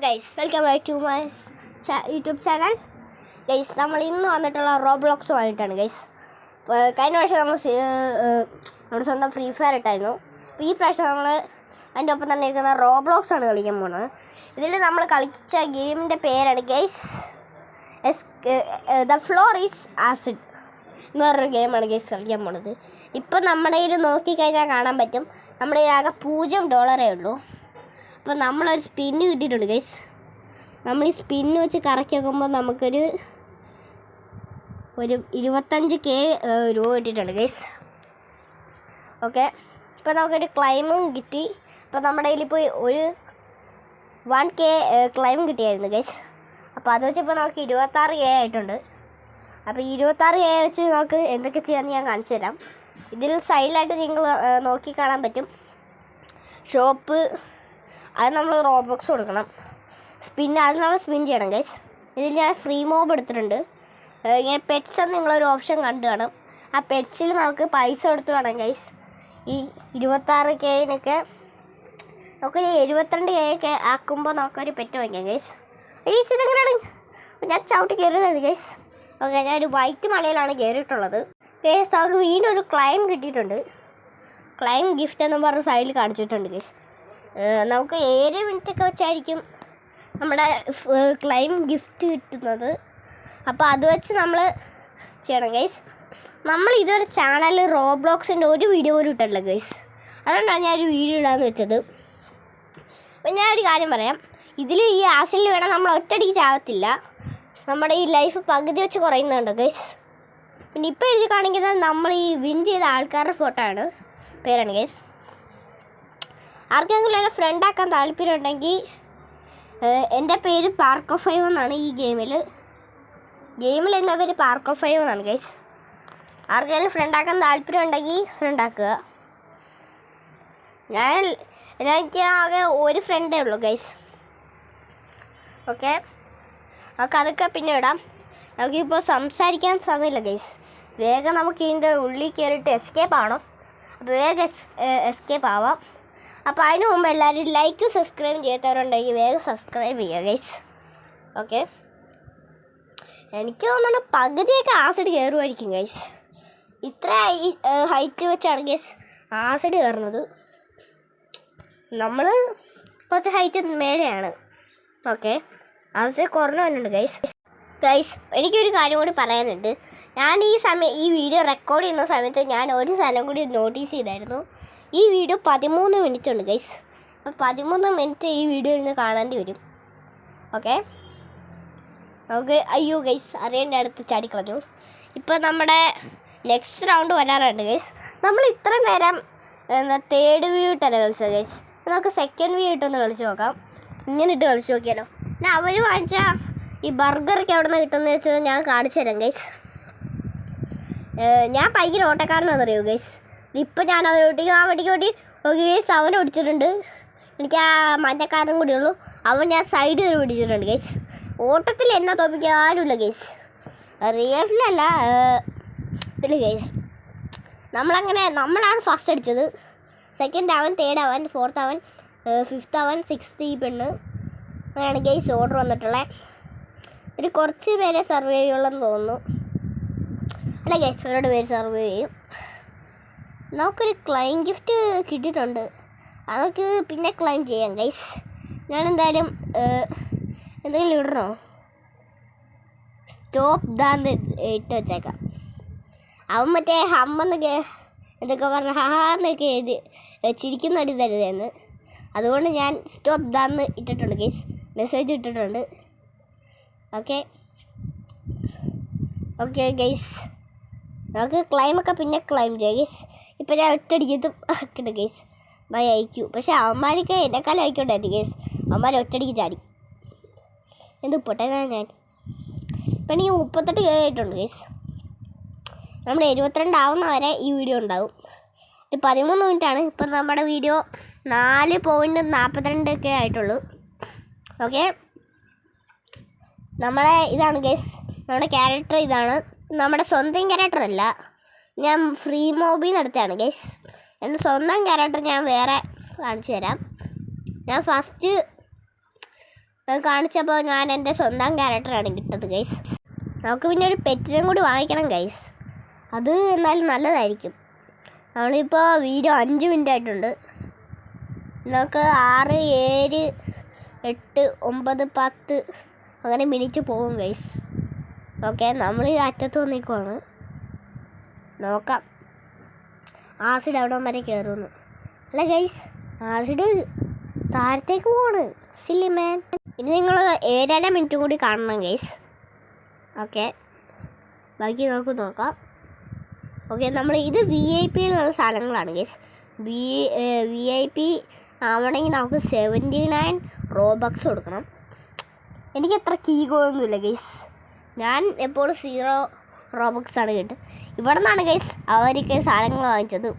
Guys, welcome back to my YouTube channel. Guys, നമ്മൾ ഇന്ന് വന്നിട്ടുള്ള റോബ്ലോക്സ് വന്നിട്ടാണ് ഗൈസ്. കഴിഞ്ഞ പ്രാവശ്യം നമ്മുടെ സ്വന്തം ഫ്രീ ഫയർ ഇട്ടായിരുന്നു. അപ്പോൾ ഈ പ്രാവശ്യം നമ്മൾ അതിൻ്റെ ഒപ്പം തന്നെ ഇരിക്കുന്ന റോബ്ലോക്സ് ആണ് കളിക്കാൻ പോകുന്നത്. ഇതിൽ നമ്മൾ കളിച്ച ഗെയിമിൻ്റെ പേരാണ് guys the floor is acid എന്ന് പറഞ്ഞൊരു ഗെയിമാണ് ഗൈസ് കളിക്കാൻ പോകുന്നത്. ഇപ്പം നമ്മുടെ കയ്യിൽ നോക്കിക്കഴിഞ്ഞാൽ കാണാൻ പറ്റും, നമ്മുടെ കയ്യിൽ ആകെ $0 ഉള്ളൂ. അപ്പോൾ നമ്മളൊരു സ്പിന്ന് കിട്ടിയിട്ടുണ്ട് ഗൈസ്. നമ്മൾ ഈ സ്പിന്ന് വെച്ച് കറക്കി വെക്കുമ്പോൾ നമുക്കൊരു 25K രൂപ കിട്ടിയിട്ടുണ്ട് ഗൈസ്. ഓക്കെ, ഇപ്പോൾ നമുക്കൊരു ക്ലൈമും കിട്ടി. അപ്പോൾ നമ്മുടെ കയ്യിൽ ഇപ്പോൾ ഒരു 1K ക്ലൈം കിട്ടിയായിരുന്നു ഗൈസ്. അപ്പോൾ അത് വെച്ചിപ്പോൾ നമുക്ക് 26K ആയിട്ടുണ്ട്. അപ്പോൾ 26K വെച്ച് നമുക്ക് എന്തൊക്കെ ചെയ്യാമെന്ന് ഞാൻ കാണിച്ചു തരാം. ഇതിൽ സൈഡിലായിട്ട് നിങ്ങൾ നോക്കി കാണാൻ പറ്റും ഷോപ്പ്. അത് നമ്മൾ റോബ്ലോക്സ് കൊടുക്കണം. അത് നമ്മൾ സ്പിൻ ചെയ്യണം ഗൈസ്. ഇതിൽ ഞാൻ ഫ്രീ മോബ് എടുത്തിട്ടുണ്ട്. ഇങ്ങനെ പെറ്റ്സ് എന്ന് നിങ്ങളൊരു ഓപ്ഷൻ കണ്ടു കാണും. ആ പെറ്റ്സിൽ നമുക്ക് പൈസ കൊടുത്ത് വേണം ഗൈസ് ഈ 26K നമുക്കൊരു 72K ആക്കുമ്പോൾ നമുക്കൊരു പെറ്റ് വാങ്ങിക്കാം ഗൈസ്. ഇതെങ്ങനെയാണ് ഞാൻ ചവിട്ടി കയറിയതാണ് ഗൈസ്. ഓക്കെ, ഞാനൊരു വൈറ്റ് മലയിലാണ് കയറിയിട്ടുള്ളത് ഗൈസ്. നമുക്ക് വീണ്ടും ഒരു ക്ലൈം കിട്ടിയിട്ടുണ്ട്. ക്ലൈം ഗിഫ്റ്റ് എന്ന് പറഞ്ഞ സൈഡിൽ കാണിച്ചിട്ടുണ്ട് ഗൈസ്. നമുക്ക് 7 മിനിറ്റൊക്കെ വെച്ചായിരിക്കും നമ്മുടെ ക്ലൈം ഗിഫ്റ്റ് കിട്ടുന്നത്. അപ്പോൾ അത് വെച്ച് നമ്മൾ ചെയ്യണം ഗൈസ്. നമ്മൾ ഇതൊരു ചാനലിൽ റോബ്ലോക്സിൻ്റെ ഒരു വീഡിയോ പോലും ഇട്ടില്ല ഗൈസ്. അതുകൊണ്ടാണ് ഞാനൊരു വീഡിയോ ഇടാമെന്ന് വെച്ചത്. അപ്പോൾ ഞാനൊരു കാര്യം പറയാം, ഇതിൽ ഈ ആസിഡിൽ വേണം നമ്മൾ ഒറ്റയടിക്ക് ചാവത്തില്ല. നമ്മുടെ ഈ ലൈഫ് പകുതി വെച്ച് കുറയുന്നുണ്ട് ഗൈസ്. പിന്നെ ഇപ്പോൾ എഴുതി കാണിക്കുന്നത് നമ്മൾ ഈ വിൻ ചെയ്ത ആൾക്കാരുടെ ഫോട്ടോ ആണ്, പേരാണ് ഗൈസ്. ആർക്കെങ്കിലും എന്നെ ഫ്രണ്ടാക്കാൻ താല്പര്യം ഉണ്ടെങ്കിൽ എൻ്റെ പേര് Park-O-5 എന്നാണ്. ഈ ഗെയിമിൽ എൻ്റെ പേര് Park-O-5 എന്നാണ് ഗൈസ്. ആർക്കെങ്കിലും ഫ്രണ്ടാക്കാൻ താല്പര്യം ഉണ്ടെങ്കിൽ ഫ്രണ്ടാക്കുക. എനിക്ക് ആകെ ഒരു ഫ്രണ്ടേ ഉള്ളൂ ഗൈസ്. ഓക്കെ, നമുക്ക് അതൊക്കെ പിന്നെ ഇടാം. നമുക്കിപ്പോൾ സംസാരിക്കാൻ സമയമില്ല ഗൈസ്. വേഗം നമുക്ക് ഇതിൻ്റെ ഉള്ളിൽ കയറിയിട്ട് എസ്കേപ്പ് ആവണം. അപ്പോൾ വേഗം എസ്കേപ്പ് ആവാം. അപ്പോൾ അതിന് മുമ്പ് എല്ലാവരും ലൈക്ക് സബ്സ്ക്രൈബ് ചെയ്യാത്തവരുണ്ടെങ്കിൽ വേഗം സബ്സ്ക്രൈബ് ചെയ്യുക ഗൈസ്. ഓക്കെ, എനിക്ക് തോന്നുന്നു പകുതിയൊക്കെ ആസിഡ് കയറുമായിരിക്കും ഗൈസ്. ഇത്ര ഹൈറ്റ് വെച്ചാണ് ഗൈസ് ആസിഡ് കയറുന്നത്. നമ്മൾ കുറച്ച് ഹൈറ്റ് മേലെയാണ്. ഓക്കെ, ആസിഡ് കുറഞ്ഞു വന്നിട്ടുണ്ട് ഗൈസ്. എനിക്കൊരു കാര്യം കൂടി പറയാനുണ്ട്. ഞാൻ ഈ വീഡിയോ റെക്കോർഡ് ചെയ്യുന്ന സമയത്ത് ഞാൻ ഒരു സ്ഥലം കൂടി നോട്ടീസ് ചെയ്തായിരുന്നു. ഈ വീഡിയോ 13 മിനിറ്റ് ഉണ്ട് ഗൈസ്. അപ്പോൾ 13 മിനിറ്റ് ഈ വീഡിയോയിൽ നിന്ന് കാണേണ്ടി വരും. ഓക്കെ, നമുക്ക് അയ്യോ ഗൈസ് അറിയേണ്ട അടുത്ത് ചാടിക്കളഞ്ഞു. ഇപ്പോൾ നമ്മുടെ നെക്സ്റ്റ് റൗണ്ട് വരാറുണ്ട് ഗൈസ്. നമ്മൾ ഇത്ര നേരം തേർഡ് വ്യൂ ഇട്ടല്ല കളിച്ചത് ഗൈസ്. നമുക്ക് സെക്കൻഡ് വ്യൂ ഇട്ടൊന്ന് കളിച്ച് നോക്കാം. ഇങ്ങനെ ഇട്ട് കളിച്ച് നോക്കിയാലോ. പിന്നെ അവർ വാങ്ങിച്ച ഈ ബർഗറൊക്കെ എവിടെ നിന്ന് കിട്ടുന്നത് വെച്ചാൽ ഞാൻ കാണിച്ചു തരാം ഗൈസ്. ഞാൻ ഭയങ്കര ഓട്ടക്കാരനാണെന്നറിയോ ഗൈസ്. ഇപ്പം ഞാൻ അവരോട്ടി ഓക്കെ ഗൈസ്, അവനെ ഓടിച്ചിട്ടുണ്ട്. എനിക്ക് ആ മഞ്ഞക്കാരനും കൂടി ഉള്ളൂ. അവൻ ഞാൻ സൈഡ് കയറി പിടിച്ചിട്ടുണ്ട് ഗൈസ്. ഓട്ടത്തിൽ എന്നെ തോപ്പിക്കാൻ ആരുമില്ല ഗൈസ്. റിയലല്ല ഇതിൽ ഗൈസ്. നമ്മളാണ് ഫസ്റ്റ് അടിച്ചത്. സെക്കൻഡ് അവൻ, തേർഡ് അവൻ, ഫോർത്ത് അവൻ, ഫിഫ്ത്ത് അവൻ, സിക്സ്ത്ത് ഈ പെണ്ണ്. അങ്ങനെയാണ് ഗൈസ് ഓർഡർ വന്നിട്ടുള്ളത്. ഇതിൽ കുറച്ച് പേരെ സർവൈവ് ചെയ്യുള്ളെന്ന് തോന്നുന്നു. അല്ല ഗൈസ്, അവരുടെ പേര് സർവൈവ് ചെയ്യും. നമുക്കൊരു ക്ലൈം ഗിഫ്റ്റ് കിട്ടിയിട്ടുണ്ട്. അതൊക്കെ പിന്നെ ക്ലൈം ചെയ്യാം ഗൈസ്. ഞാനെന്തായാലും എന്തെങ്കിലും ഇടണോ? സ്റ്റോപ്പ് ദാന്ന് ഇട്ട് വെച്ചേക്കാം. അവൻ മറ്റേ ഹമ്മെന്നൊക്കെ എന്തൊക്കെ പറഞ്ഞ ഹാന്നൊക്കെ എഴുതി ചിരിക്കുന്ന ഒരു തരുതെന്ന്. അതുകൊണ്ട് ഞാൻ സ്റ്റോപ്പ് ദാന്ന് ഇട്ടിട്ടുണ്ട് ഗൈസ്. മെസ്സേജ് ഇട്ടിട്ടുണ്ട്. ഓക്കെ ഗൈസ്, നമുക്ക് ക്ലൈമൊക്കെ പിന്നെ ക്ലൈം ചെയ്യാം ഗൈസ്. ഇപ്പം ഞാൻ ഒറ്റയടിക്കത്തും ആക്കിയിട്ട് ഗൈസ് ബൈ അയക്കൂ. പക്ഷേ അവന്മാർക്ക് എന്നെക്കാളും അയക്കണ്ടായിരുന്നു ഗൈസ്. അവന്മാർ ഒറ്റയടിക്ക് ചാടി. എന്ത് പൊട്ടെ ഞാൻ ഇപ്പം എനിക്ക് 38K ആയിട്ടുണ്ട് ഗൈസ്. നമ്മൾ 72 ആവുന്ന വരെ ഈ വീഡിയോ ഉണ്ടാവും. 13 മിനിറ്റാണ്. ഇപ്പം നമ്മുടെ വീഡിയോ 4.42K ആയിട്ടുള്ളൂ. ഓക്കെ, ഇതാണ് ഗൈസ് നമ്മുടെ ക്യാരക്ടർ. ഇതാണ് നമ്മുടെ സ്വന്തം ക്യാരക്ടർ അല്ല, ഞാൻ ഫ്രീ മോബിൽ നിന്ന് എടുത്തതാണ് ഗൈസ്. എൻ്റെ സ്വന്തം ക്യാരക്ടർ ഞാൻ വേറെ കാണിച്ചു തരാം. ഞാൻ ഫസ്റ്റ് അത് കാണിച്ചപ്പോൾ ഞാൻ എൻ്റെ സ്വന്തം ക്യാരക്ടറാണ് കിട്ടത് ഗൈസ്. നമുക്ക് പിന്നെ ഒരു പെറ്റിനും കൂടി വാങ്ങിക്കണം ഗൈസ്. അത് എന്നാലും നല്ലതായിരിക്കും. നമ്മളിപ്പോൾ വീഡിയോ 5 മിനിറ്റ് ആയിട്ടുണ്ട്. നമുക്ക് 6, 7, 8, 9, 10 അങ്ങനെ മിനിറ്റ് പോകും ഗൈസ്. ഓക്കെ, നമ്മൾ ഈ അറ്റത്ത് വന്നിക്കുവാണ്. നോക്കാം ആസിഡ് അവിടെ വരെ കയറുന്നു. അല്ല ഗൈസ്, ആസിഡ് താഴത്തേക്ക് പോവാണ്. സില്ലി മാൻ. ഇനി നിങ്ങൾ 7.5 മിനിറ്റ് കൂടി കാണണം ഗൈസ്. ഓക്കെ, ബാക്കി നമുക്ക് നോക്കാം. ഓക്കെ, നമ്മൾ ഇത് VIP ഉള്ള സാധനങ്ങളാണ് ഗൈസ്. VIP ആവണമെങ്കിൽ നമുക്ക് 79 റോബക്സ് കൊടുക്കണം. എനിക്ക് അത്ര കീഗോയൊന്നുമില്ല ഗൈസ്. ഞാൻ എപ്പോഴും 0 റോബക്സാണ് കിട്ടും. ഇവിടെ നിന്നാണ് ഗൈസ് അവർക്ക് സാധനങ്ങൾ വാങ്ങിച്ചത്.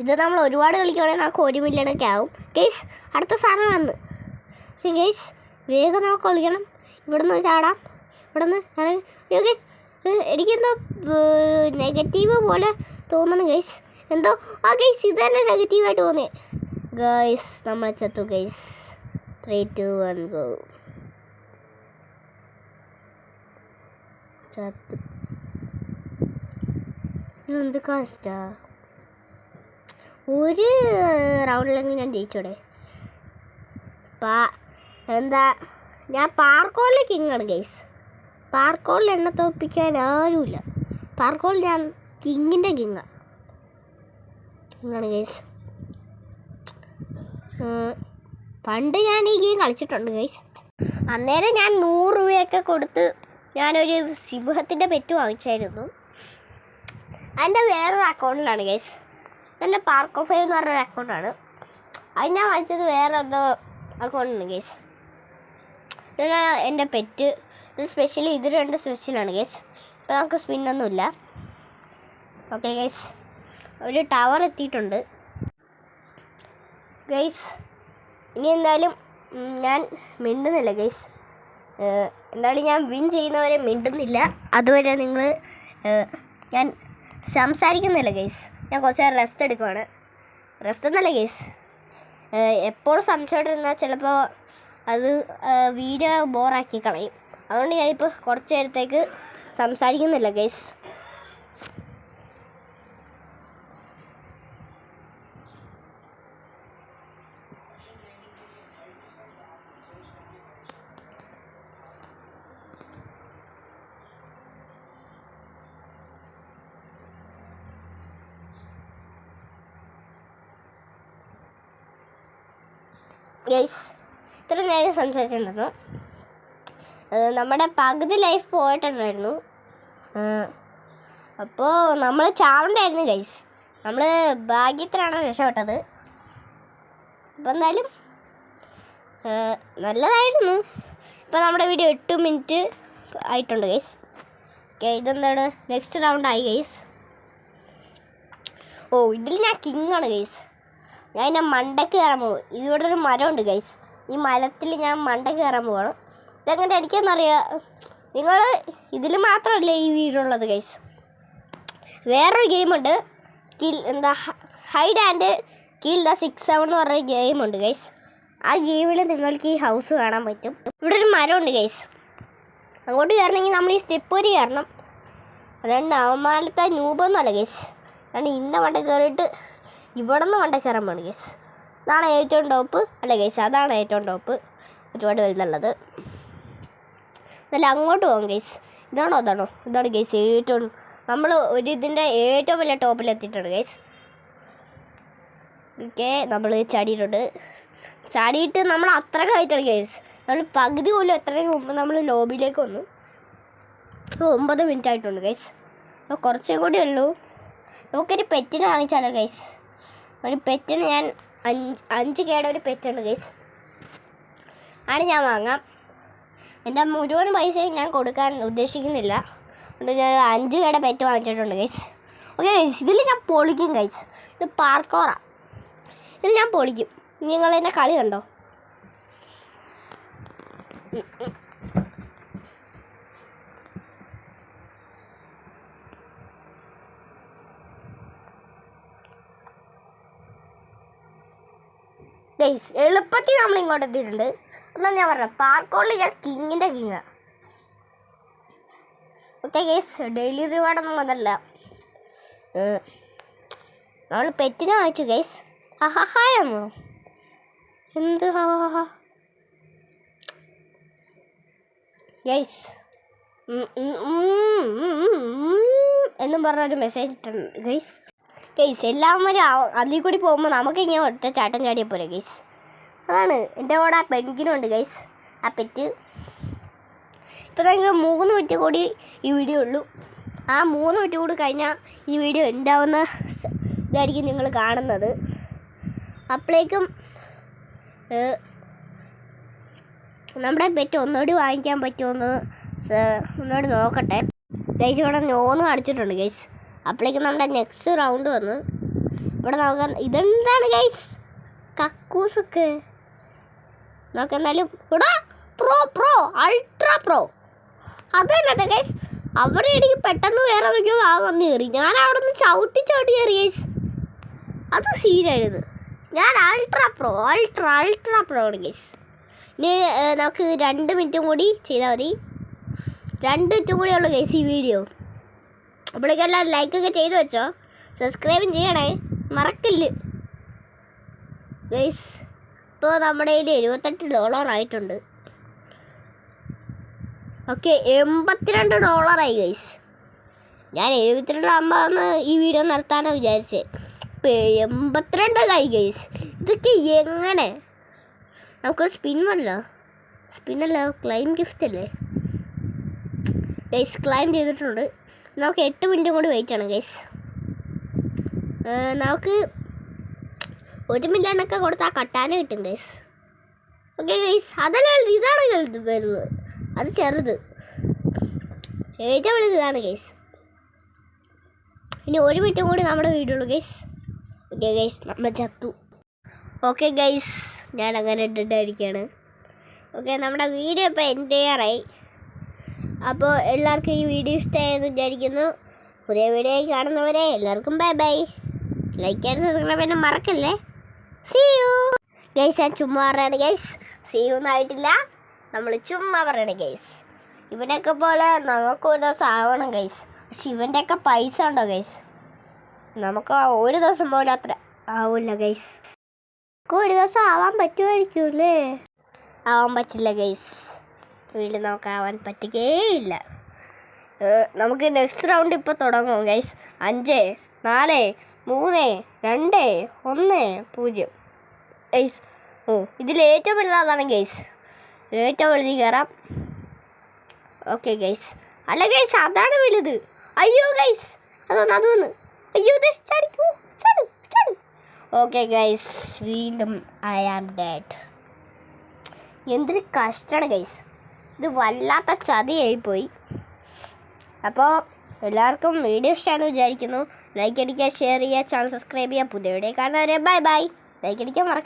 ഇത് നമ്മൾ ഒരുപാട് കളിക്കുകയാണെങ്കിൽ നമുക്ക് 1 മില്യണൊക്കെ ആവും ഗൈസ്. അടുത്ത സാധനം വന്ന് ഗൈസ്, വേഗം നമുക്ക് കളിക്കണം. ഇവിടെ നിന്ന് ചാടാം. ഇവിടെ നിന്ന് ഗൈസ്, എനിക്കെന്തോ നെഗറ്റീവ് പോലെ തോന്നണം ഗൈസ്. എന്തോ ഗൈസ്, ഇത് തന്നെ നെഗറ്റീവായിട്ട് തോന്നിയേ ഗൈസ്. നമ്മൾ ചത്തു ഗൈസ്. 3, 2, 1 ഗോ. ചത്തു. എന്ത് കഷ്ടാ. ഒരു റൗണ്ടിലെങ്കിൽ ഞാൻ ജയിച്ചോടെ. എന്താ, ഞാൻ പാർക്കോളിലെ കിങ്ങാണ് ഗൈസ്. പാർക്കോളിൽ എന്നെ തോൽപ്പിക്കാൻ ആരുമില്ല. പാർക്കോളിൽ ഞാൻ കിങ്ങിൻ്റെ കിങ്ങാണ് ഗൈസ്. പണ്ട് ഞാൻ ഈ ഗെയിം കളിച്ചിട്ടുണ്ട് ഗൈസ്. അന്നേരം ഞാൻ 100 രൂപയൊക്കെ കൊടുത്ത് ഞാനൊരു സിംഹത്തിൻ്റെ പെറ്റ് വാങ്ങിച്ചായിരുന്നു. അതിൻ്റെ വേറൊരു അക്കൗണ്ടിലാണ് ഗൈസ്. എൻ്റെ പാർക്ക് ഓഫ് ഫൈവ് എന്ന് പറഞ്ഞൊരു അക്കൗണ്ടാണ്. അത് ഞാൻ വാങ്ങിച്ചത് വേറെ എന്തോ അക്കൗണ്ടാണ് ഗൈസ്. ഇതാണ് എൻ്റെ പെറ്റ്. ഇത് സ്പെഷ്യലി, ഇത് 2 സ്പെഷ്യലാണ് ഗൈസ്. ഇപ്പോൾ നമുക്ക് സ്പിന്നൊന്നുമില്ല. ഓക്കെ ഗൈസ്, ഒരു ടവർ എത്തിയിട്ടുണ്ട് ഗൈസ്. ഇനി എന്തായാലും ഞാൻ മിണ്ടുന്നില്ല ഗൈസ്. എന്തായാലും ഞാൻ വിൻ ചെയ്യുന്നവരെ മിണ്ടുന്നില്ല. അതുവരെ നിങ്ങൾ ഞാൻ സംസാരിക്കുന്നില്ല ഗൈസ്. ഞാൻ കുറച്ച് നേരം റെസ്റ്റ് എടുക്കുവാണ്. റെസ്റ്റ് ഒന്നല്ല ഗൈസ്, എപ്പോഴും സംസാരിച്ചിരുന്നാൽ ചിലപ്പോൾ അത് വീഡിയോ ബോറാക്കി കളയും. അതുകൊണ്ട് ഞാനിപ്പോൾ കുറച്ച് നേരത്തേക്ക് സംസാരിക്കുന്നില്ല ഗൈസ്. ഗൈസ്, ഇത്ര നേരം സംസാരിച്ചിട്ടുണ്ടായിരുന്നു. നമ്മുടെ പകുതി ലൈഫ് പോയിട്ടുണ്ടായിരുന്നു. അപ്പോൾ നമ്മൾ ചാവണ്ടായിരുന്നു ഗൈസ്. നമ്മൾ ഭാഗ്യത്തിലാണ് രക്ഷപ്പെട്ടത്. അപ്പോൾ എന്തായാലും നല്ലതായിരുന്നു. ഇപ്പോൾ നമ്മുടെ വീഡിയോ 8 മിനിറ്റ് ആയിട്ടുണ്ട് ഗൈസ്. ഓക്കെ, ഇതെന്താണ്, നെക്സ്റ്റ് റൗണ്ട് ആയി ഗൈസ്. ഇതിൽ ഞാൻ കിങ്ങാണ് ഗൈസ്. ഞാൻ എൻ്റെ മണ്ടയ്ക്ക് കയറാൻ പോകും. ഇവിടെ ഒരു മരമുണ്ട് ഗൈസ്. ഈ മരത്തിൽ ഞാൻ മണ്ടയ്ക്ക് കയറാൻ പോവാണ്. ഇതെങ്ങനെ എനിക്കെന്നറിയാം. നിങ്ങൾ ഇതിൽ മാത്രമല്ല ഈ വീടുള്ളത് ഗൈസ്. വേറൊരു ഗെയിമുണ്ട്, ഹൈഡ് ആൻഡ് കിൽ ദ 6-7 എന്ന് പറഞ്ഞ ഗെയിമുണ്ട് ഗൈസ്. ആ ഗെയിമിൽ നിങ്ങൾക്ക് ഈ ഹൗസ് കാണാൻ പറ്റും. ഇവിടെ ഒരു മരമുണ്ട് ഗൈസ്. അങ്ങോട്ട് കയറണമെങ്കിൽ നമ്മൾ ഈ സ്റ്റെപ്പ് വരെ കയറണം. അതുകൊണ്ട് അവന്മാരത്തെ നൂപൊന്നുമല്ല ഗൈസ്. അതുകൊണ്ട് ഇന്ന മണ്ട കയറിയിട്ട് ഇവിടെ നിന്ന് മണ്ട കയറാൻ വേണം ഗൈസ്. ഇതാണ് ഏറ്റവും ടോപ്പ് അല്ല ഗൈസ്, അതാണ് ഏറ്റവും ടോപ്പ്. ഒരുപാട് വലുതുള്ളത്. നല്ല അങ്ങോട്ട് പോകും ഗൈസ്. ഇതാണ് ഗൈസ് ഏറ്റവും, നമ്മൾ ഇതിൻ്റെ ഏറ്റവും വലിയ ടോപ്പിലെത്തിയിട്ടുണ്ട് ഗൈസ്. ഓക്കെ, നമ്മൾ ചാടിയിട്ട് നമ്മൾ അത്ര ആയിട്ടാണ് ഗൈസ്. നമ്മൾ പകുതി പോലും എത്രയും മുമ്പ് നമ്മൾ ലോബിയിലേക്ക് വന്നു. 9 മിനിറ്റ് ആയിട്ടുണ്ട് ഗൈസ്. അപ്പോൾ കുറച്ചും കൂടി ഉള്ളൂ. നമുക്കൊരു പെറ്റിനെ വാങ്ങിച്ചാലോ ഗൈസ്. ഒരു പെറ്റിന് ഞാൻ 5K ഒരു പെറ്റുണ്ട് ഗൈസ്. ആണ് ഞാൻ വാങ്ങാം. എൻ്റെ മുഴുവൻ പൈസയും ഞാൻ കൊടുക്കാൻ ഉദ്ദേശിക്കുന്നില്ല. അതുകൊണ്ട് ഞാൻ 5K പെറ്റ് വാങ്ങിച്ചിട്ടുണ്ട് ഗൈസ്. ഓക്കെ ഗൈസ്, ഇതിൽ ഞാൻ പൊളിക്കും ഗൈസ്. ഇത് പാർക്കോറാണ്. ഇതിൽ ഞാൻ പൊളിക്കും. നിങ്ങളെന്നെ കളി കണ്ടോ. ഗൈസ്, എളുപ്പത്തിൽ നമ്മൾ ഇങ്ങോട്ട് എത്തിയിട്ടുണ്ട്. എന്നാൽ ഞാൻ പറയാം, പാർക്കോളിൽ ഞാൻ കിങ്ങിൻ്റെ കിങ്ങാണ്. ഓക്കെ ഗൈസ്, ഡെയിലി റിവാർഡൊന്നും അതല്ല. നമ്മൾ പെറ്റിനെ വാങ്ങിച്ചു ഗൈസ്. ഹായാമോ എന്ത് ഹാ ഗൈസ് എന്നും പറഞ്ഞൊരു മെസ്സേജ് ഇട്ടുണ്ട് ഗൈസ്. ഗൈസ് എല്ലാവരും അതിൽ കൂടി പോകുമ്പോൾ നമുക്ക് ഇങ്ങനെ ഒറ്റ ചാട്ടം ചാടിയാൽ പോലെ ഗൈസ്. അതാണ് എൻ്റെ കൂടെ ആ പെൻഗിനുണ്ട് ഗൈസ്, ആ പെറ്റ്. ഇപ്പോൾ നിങ്ങൾക്ക് 3 മിനിറ്റ് കൂടി ഈ വീഡിയോ ഉള്ളൂ. ആ 3 മിനിറ്റ് കൂടി കഴിഞ്ഞാൽ ഈ വീഡിയോ ഉണ്ടാവുന്ന ഇതായിരിക്കും നിങ്ങൾ കാണുന്നത്. അപ്പോഴേക്കും നമ്മുടെ പെറ്റ് ഒന്നുകൂടി വാങ്ങിക്കാൻ പറ്റുമെന്ന് ഒന്നുകൂടി നോക്കട്ടെ ഗൈസ്. ഇവിടെ നോന്ന് കാണിച്ചിട്ടുണ്ട് ഗൈസ്. അപ്പോഴേക്കും നമ്മുടെ നെക്സ്റ്റ് റൗണ്ട് വന്ന് ഇവിടെ നോക്കാൻ ഇതെന്താണ് ഗൈസ്, കക്കൂസൊക്കെ നോക്കാം. എന്നാലും ഇവിടെ പ്രോ അൾട്രാ പ്രോ അതുണ്ടോ ഗൈസ്. അവിടെ എനിക്ക് പെട്ടെന്ന് കയറാൻ നോക്കിയോ വന്ന് കയറി. ഞാൻ അവിടെ നിന്ന് ചവിട്ടി കയറി ഗൈസ്. അത് സീനായിരുന്നു. ഞാൻ അൾട്രാ പ്രോ ആണ് ഗൈസ്. ഇനി നമുക്ക് 2 മിനിറ്റും കൂടി ചെയ്താൽ മതി. 2 മിനിറ്റും കൂടി ഉള്ളു ഗൈസ് ഈ വീഡിയോ. അപ്പോഴേക്കെല്ലാം ലൈക്കൊക്കെ ചെയ്ത് വെച്ചോ, സബ്സ്ക്രൈബും ചെയ്യണേ, മറക്കില്ല ഗൈസ്. ഇപ്പോൾ നമ്മുടെ കയ്യിൽ $78 ആയിട്ടുണ്ട്. Okay, $82 guys. ഞാൻ 72 ആകുമ്പോഴാണ് ഈ വീഡിയോ നടത്താനാണ് വിചാരിച്ചത്. ഇപ്പോൾ 82 ഗൈസ്. ഇതൊക്കെ എങ്ങനെ? നമുക്ക് സ്പിന്നല്ല ക്ലൈം ഗിഫ്റ്റ് അല്ലേ ഗൈസ്. ക്ലൈം ചെയ്തിട്ടുണ്ട്. നമുക്ക് 8 മിനിറ്റും കൂടി വെയിറ്റ് ആണ് ഗൈസ്. നമുക്ക് 1 മില്യണൊക്കെ കൊടുത്താൽ കട്ടാന കിട്ടും ഗൈസ്. ഓക്കെ ഗൈസ്, അതല്ല ഇതാണ് വരുന്നത്, അത് ചെറുത്, ഏറ്റവും വലുത് ഇതാണ് ഗൈസ്. ഇനി 1 മിനിറ്റും കൂടി നമ്മുടെ വീഡിയോ ഉള്ളൂ ഗൈസ്. ഓക്കെ ഗൈസ്, നമ്മൾ ചത്തു. ഓക്കെ ഗൈസ്, ഞാൻ അങ്ങനെ ഇട്ടിട്ടായിരിക്കുകയാണ്. ഓക്കെ, നമ്മുടെ വീഡിയോ ഇപ്പോൾ എൻഡ് ചെയ്യാറായി. അപ്പോൾ എല്ലാവർക്കും ഈ വീഡിയോ ഇഷ്ടമായെന്ന് വിചാരിക്കുന്നു. പുതിയ വീഡിയോ കാണുന്നവരെ എല്ലാവർക്കും bye bye. Like and subscribe ചെയ്യാൻ മറക്കല്ലേ. See you guys. ഞാൻ ചുമ്മാ പറയാണ് ഗൈസ്, സീ യു ഒന്നായിട്ടില്ല, നമ്മൾ ചുമ്മാ പറയണേ ഗൈസ്. ഇവനെയൊക്കെ പോലെ നമുക്ക് ഒരു ദിവസം ആവണം ഗൈസ്. പക്ഷെ ഇവൻ്റെയൊക്കെ പൈസ ഉണ്ടോ ഗൈസ്? നമുക്ക് ഒരു ദിവസം പോലും അത്ര ആവില്ല ഗൈസ്. നമുക്ക് ഒരു ദിവസം ആവാൻ പറ്റുമായിരിക്കും അല്ലേ? ആവാൻ പറ്റില്ല ഗൈസ്. വീട്ടിൽ നമുക്ക് ആവാൻ പറ്റുകയില്ല. നമുക്ക് നെക്സ്റ്റ് റൗണ്ട് ഇപ്പോൾ തുടങ്ങും ഗൈസ്. 5 4 3 2 1 0 ഗൈസ്. ഇതിൽ ഏറ്റവും വലുതാണ് ഗൈസ്. ഏറ്റവും വലുത് കയറാം. Okay guys. അല്ല ഗൈസ്, അതാണ് വലുത്. അയ്യോ ഗൈസ്, അതൊന്ന് അയ്യോ ചാട്. ഓക്കെ ഗൈസ്, വീണ്ടും ഐ ആം ഡെഡ്. എന്തൊരു കഷ്ടമാണ് ഗൈസ്. ഇത് വല്ലാത്ത ചതിയായിപ്പോയി. അപ്പോൾ എല്ലാവർക്കും വീഡിയോ ഇഷ്ടമാണെന്ന് വിചാരിക്കുന്നു. ലൈക്ക് അടിക്കുക, ഷെയർ ചെയ്യുക, ചാനൽ സബ്സ്ക്രൈബ് ചെയ്യുക. പുതിയ വീഡിയോ കാണുന്നവരെ ബൈ ബൈ. ലൈക്ക് അടിക്കാൻ മറക്കുക.